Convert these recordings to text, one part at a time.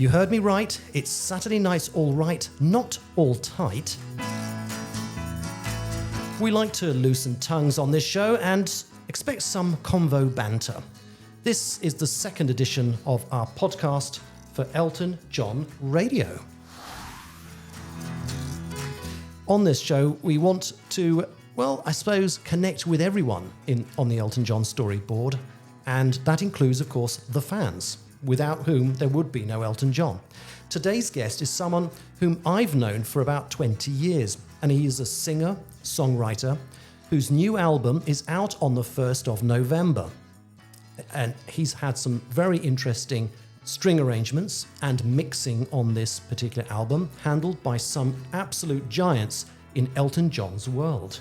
You heard me right. It's Saturday Night's All Right, not all tight. We like to loosen tongues on this show and expect some convo banter. This is the second edition of our podcast for Elton John Radio. On this show, we want to, connect with everyone on the Elton John storyboard, and that includes, of course, the fans, without whom there would be no Elton John. Today's guest is someone whom I've known for about 20 years, and he is a singer, songwriter, whose new album is out on the 1st of November. And he's had some very interesting string arrangements and mixing on this particular album, handled by some absolute giants in Elton John's world.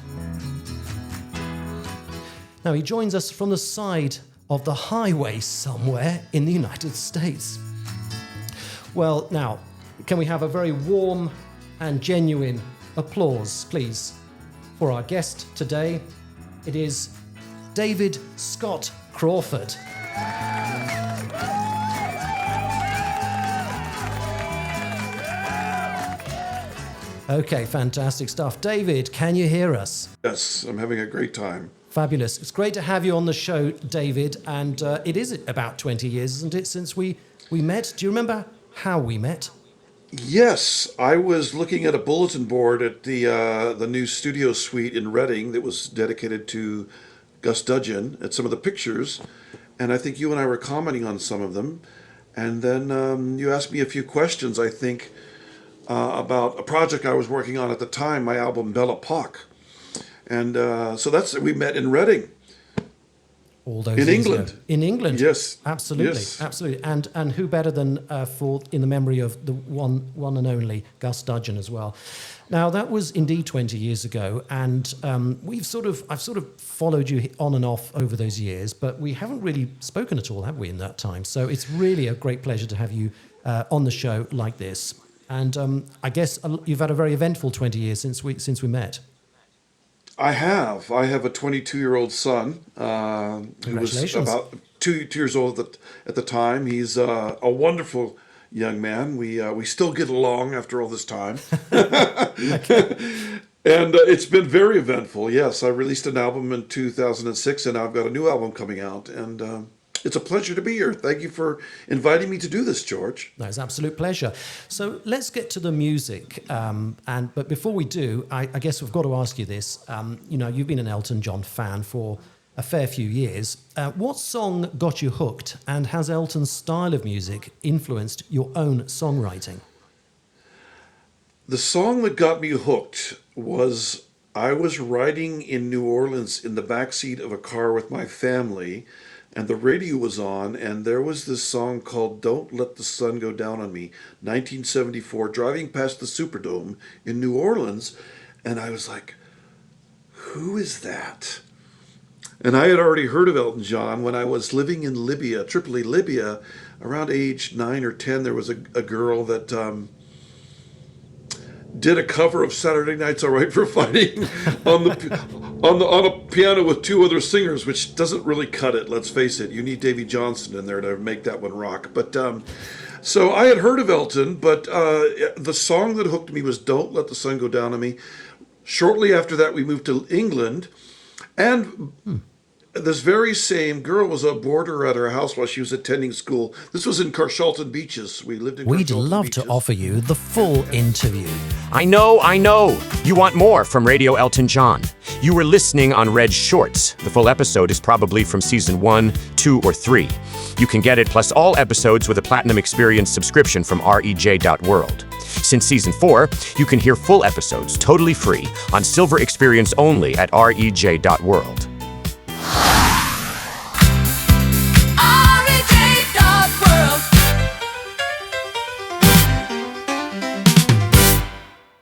Now, he joins us from the side of the highway somewhere in the United States. Well, now, can we have a very warm and genuine applause, please, for our guest today? It is David Scott Crawford. Okay, fantastic stuff. David, can you hear us? Yes, I'm having a great time. Fabulous. It's great to have you on the show, David. And it is about 20 years, isn't it, since we met? Do you remember how we met? Yes, I was looking at a bulletin board at the new studio suite in Reading that was dedicated to Gus Dudgeon at some of the pictures. And I think you and I were commenting on some of them. And then you asked me a few questions, I think, about a project I was working on at the time, my album Belle Epoque. And so we met in Reading. All those in years England. Ago. In England, yes, absolutely, yes. Absolutely. And who better than in the memory of the one and only Gus Dudgeon as well. Now that was indeed 20 years ago, and I've sort of followed you on and off over those years, but we haven't really spoken at all, have we, in that time? So it's really a great pleasure to have you on the show like this. And I guess you've had a very eventful 20 years since we met. I have a 22-year-old son who was about two years old at the time. He's a wonderful young man. We still get along after all this time. And it's been very eventful. Yes, I released an album in 2006, and I've got a new album coming out. And it's a pleasure to be here. Thank you for inviting me to do this, George. No, it's an absolute pleasure. So let's get to the music. But before we do, I guess we've got to ask you this. You've been an Elton John fan for a fair few years. What song got you hooked, and has Elton's style of music influenced your own songwriting? The song that got me hooked was I was riding in New Orleans in the backseat of a car with my family, and the radio was on, and there was this song called Don't Let the Sun Go Down on Me, 1974, driving past the Superdome in New Orleans, and I was like, who is that? And I had already heard of Elton John when I was living in Libya, Tripoli, Libya. Around age 9 or 10, there was a girl that did a cover of Saturday Night's All Right for Fighting on a piano with two other singers, which doesn't really cut it. Let's face it. You need Davy Johnson in there to make that one rock. But so I had heard of Elton, but the song that hooked me was Don't Let the Sun Go Down on Me. Shortly after that, we moved to England, and this very same girl was a boarder at our house while she was attending school. This was in Carshalton Beaches. We lived in Carshalton We'd love Beaches. to offer you the full interview. I know. You want more from Radio Elton John. You were listening on Red Shorts. The full episode is probably from season 1, 2, or 3. You can get it plus all episodes with a Platinum Experience subscription from rej.world. Since season 4, you can hear full episodes totally free on Silver Experience only at rej.world.